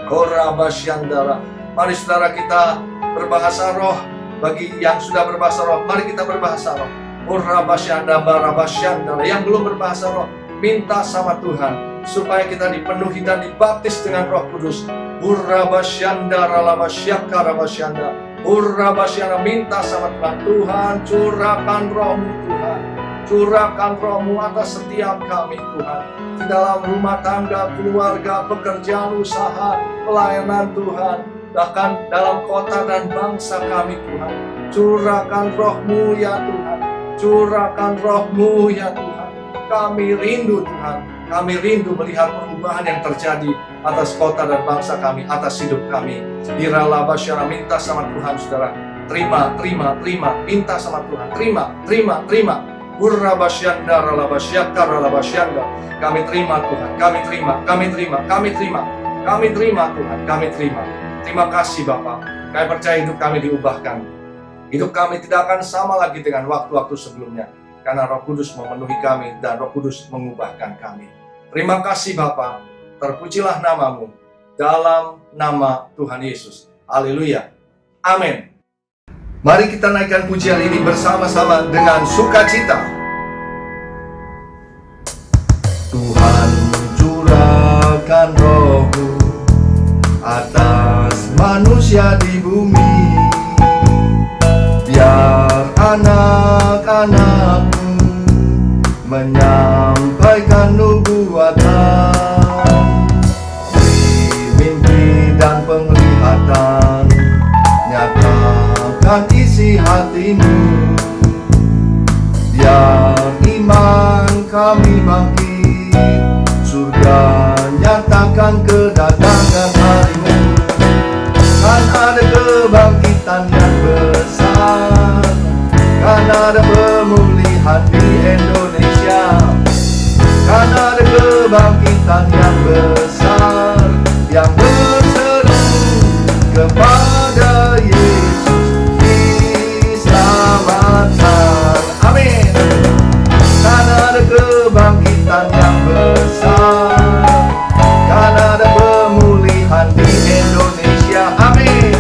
Korabasyandara. Mari saudara kita berbahasa roh. Bagi yang sudah berbahasa roh, mari kita berbahasa roh. Korabasyandara, barabasyandara. Yang belum berbahasa roh, minta sama Tuhan supaya kita dipenuhi dan dibaptis dengan Roh Kudus. Korabasyandara, labasyakarabasyandara. Korabasyandara, minta sama Tuhan. Tuhan, curahkan roh-Mu Tuhan. Curahkan roh-Mu atas setiap kami Tuhan. Di dalam rumah tangga, keluarga, pekerjaan, usaha, pelayanan Tuhan. Bahkan dalam kota dan bangsa kami Tuhan. Curahkan roh-Mu ya Tuhan. Curahkan roh-Mu ya Tuhan. Kami rindu Tuhan. Kami rindu melihat perubahan yang terjadi atas kota dan bangsa kami, atas hidup kami. Iralabasyara, minta sama Tuhan saudara. Terima. Minta sama Tuhan. Terima. Urrabasyandara labasyakara labasyanda. Kami terima Tuhan, kami terima Tuhan, kami terima. Terima kasih Bapa. Kami percaya hidup kami diubahkan. Hidup kami tidak akan sama lagi dengan waktu-waktu sebelumnya. Karena Roh Kudus memenuhi kami dan Roh Kudus mengubahkan kami. Terima kasih Bapa. Terpujilah nama-Mu dalam nama Tuhan Yesus. Haleluya. Amin. Mari kita naikkan pujian ini bersama-sama dengan sukacita. Tuhan curahkan roh-Mu atas manusia di bumi. Biar anak-anak-Mu menyampaikan nubuatan, mimpi dan penglihatan, nyatakan isi hati-Mu. Biar iman kami bangkit, surga nyatakan kedatangan hari-Mu. Kan ada kebangkitan yang besar, kan ada pemulihan di Indonesia, kan ada kebangkitan yang besar, yang berseru kepada Yesus diselamatkan. Amin. Kan ada kebangkitan yang besar, kan ada pemulihan di Indonesia. Amin.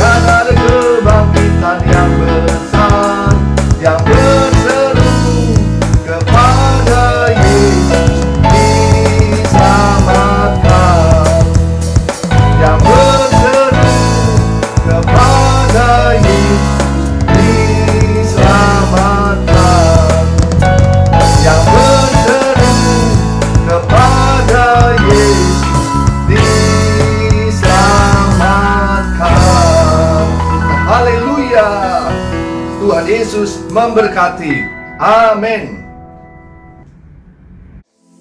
Kan ada kebangkitan yang besar, yang berseru kepada Yesus diselamatkan. Yang berseru kepada Yesus diselamatkan. Yang berseru kepada Yesus diselamatkan. Haleluya. Tuhan Yesus memberkati. Amin.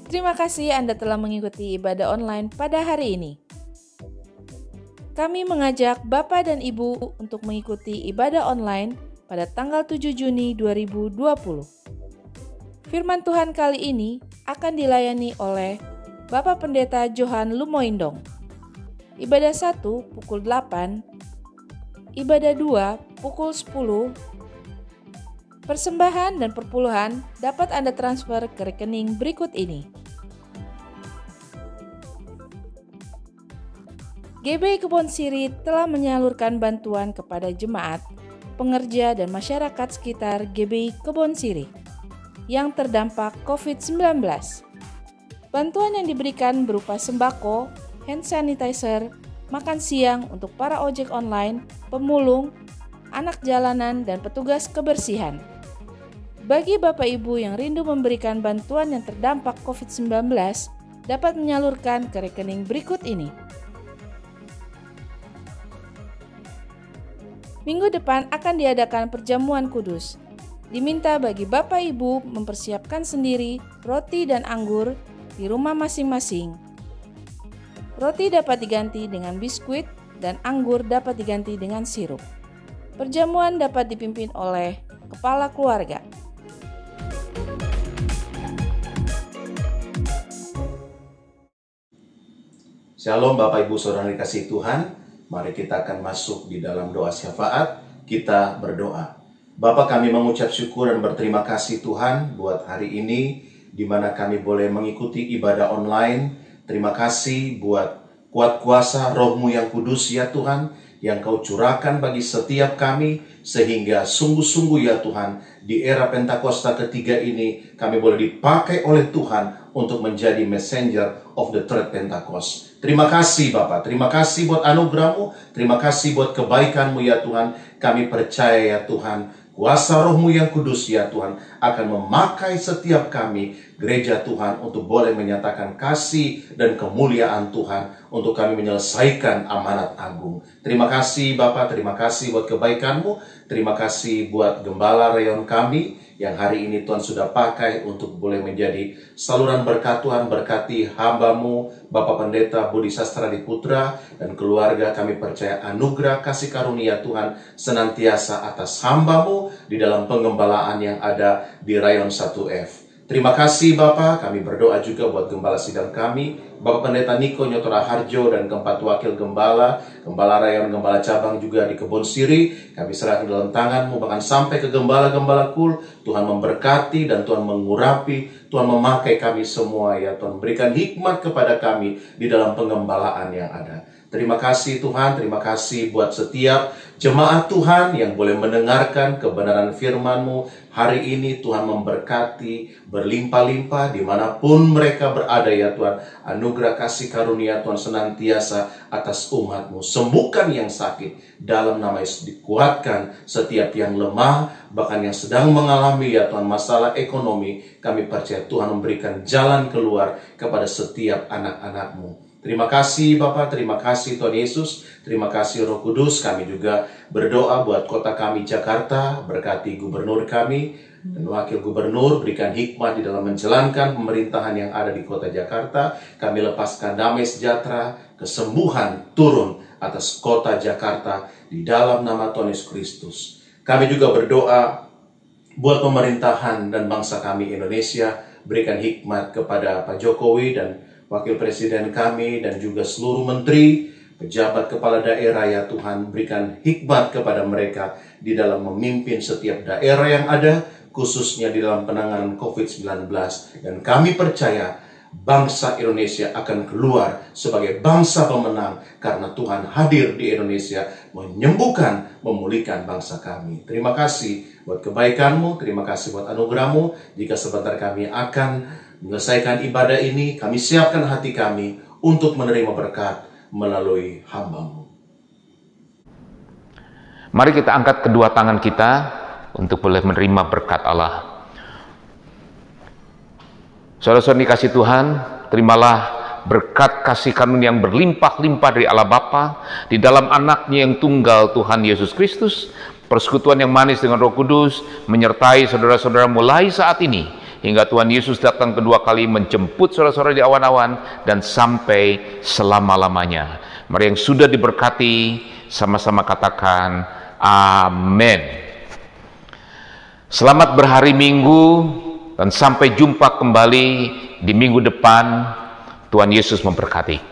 Terima kasih Anda telah mengikuti ibadah online pada hari ini. Kami mengajak Bapak dan Ibu untuk mengikuti ibadah online pada tanggal 7 Juni 2020. Firman Tuhan kali ini akan dilayani oleh Bapak Pendeta Johan Lumoindong. Ibadah 1 pukul 8, ibadah 2 pukul 10. Persembahan dan perpuluhan dapat Anda transfer ke rekening berikut ini. GBI Kebon Siri telah menyalurkan bantuan kepada jemaat, pengerja dan masyarakat sekitar GBI Kebon Siri yang terdampak COVID-19. Bantuan yang diberikan berupa sembako, hand sanitizer, makan siang untuk para ojek online, pemulung, anak jalanan, dan petugas kebersihan. Bagi Bapak Ibu yang rindu memberikan bantuan yang terdampak COVID-19, dapat menyalurkan ke rekening berikut ini. Minggu depan akan diadakan perjamuan kudus. Diminta bagi Bapak Ibu mempersiapkan sendiri roti dan anggur di rumah masing-masing Roti dapat diganti dengan biskuit dan anggur dapat diganti dengan sirup. Perjamuan dapat dipimpin oleh kepala keluarga. Shalom Bapak Ibu Saudara dikasihi Tuhan. Mari kita akan masuk di dalam doa syafaat. Kita berdoa. Bapa, kami mengucap syukur dan berterima kasih Tuhan buat hari ini di mana kami boleh mengikuti ibadah online. Terima kasih buat kuat kuasa Roh-Mu yang kudus ya Tuhan, yang Kau curahkan bagi setiap kami, sehingga sungguh-sungguh ya Tuhan, di era Pentakosta ketiga ini kami boleh dipakai oleh Tuhan untuk menjadi messenger of the third Pentecost. Terima kasih Bapak, terima kasih buat anugerah-Mu, terima kasih buat kebaikan-Mu ya Tuhan. Kami percaya ya Tuhan, kuasa Roh-Mu yang kudus ya Tuhan akan memakai setiap kami, gereja Tuhan, untuk boleh menyatakan kasih dan kemuliaan Tuhan, untuk kami menyelesaikan amanat agung. Terima kasih Bapak, terima kasih buat kebaikan-Mu, terima kasih buat gembala rayon kami, yang hari ini Tuhan sudah pakai untuk boleh menjadi saluran berkat Tuhan. Berkati hamba-Mu, Bapak Pendeta Budi Sastradi Putra, dan keluarga. Kami percaya anugerah kasih karunia Tuhan senantiasa atas hamba-Mu di dalam pengembalaan yang ada di Rayon 1F. Terima kasih Bapak, kami berdoa juga buat gembala sidang kami, Bapak Pendeta Niko Nyotora Harjo, dan keempat wakil gembala, gembala rayon, gembala cabang juga di Kebon Siri. Kami serahkan dalam tangan-Mu, bahkan sampai ke gembala-gembala kul. Tuhan memberkati dan Tuhan mengurapi, Tuhan memakai kami semua ya Tuhan, berikan hikmat kepada kami di dalam pengembalaan yang ada. Terima kasih Tuhan, terima kasih buat setiap jemaat Tuhan yang boleh mendengarkan kebenaran firman-Mu. Hari ini Tuhan memberkati berlimpah-limpah dimanapun mereka berada ya Tuhan. Anugerah kasih karunia Tuhan senantiasa atas umat-Mu. Sembuhkan yang sakit dalam nama Yesus, dikuatkan setiap yang lemah, bahkan yang sedang mengalami ya Tuhan masalah ekonomi. Kami percaya Tuhan memberikan jalan keluar kepada setiap anak-anak-Mu. Terima kasih Bapak, terima kasih Tuhan Yesus, terima kasih Roh Kudus. Kami juga berdoa buat kota kami Jakarta, berkati gubernur kami dan wakil gubernur, berikan hikmat di dalam menjalankan pemerintahan yang ada di kota Jakarta. Kami lepaskan damai sejahtera, kesembuhan turun atas kota Jakarta di dalam nama Tuhan Yesus Kristus. Kami juga berdoa buat pemerintahan dan bangsa kami Indonesia, berikan hikmat kepada Pak Jokowi dan Wakil Presiden kami dan juga seluruh menteri, pejabat kepala daerah ya Tuhan, berikan hikmat kepada mereka di dalam memimpin setiap daerah yang ada, khususnya di dalam penanganan COVID-19. Dan kami percaya bangsa Indonesia akan keluar sebagai bangsa pemenang karena Tuhan hadir di Indonesia menyembuhkan, memulihkan bangsa kami. Terima kasih buat kebaikan-Mu, terima kasih buat anugerah-Mu. Jika sebentar kami akan menyelesaikan ibadah ini, kami siapkan hati kami untuk menerima berkat melalui hamba-Mu. Mari kita angkat kedua tangan kita untuk boleh menerima berkat Allah. Saudara-saudara dikasih Tuhan, terimalah berkat kasih karunia yang berlimpah-limpah dari Allah Bapa di dalam anaknya yang tunggal Tuhan Yesus Kristus. Persekutuan yang manis dengan Roh Kudus menyertai saudara-saudara mulai saat ini hingga Tuhan Yesus datang kedua kali menjemput saudara-saudara di awan-awan dan sampai selama-lamanya. Mari yang sudah diberkati sama-sama katakan amin. Selamat berhari Minggu dan sampai jumpa kembali di minggu depan. Tuhan Yesus memberkati.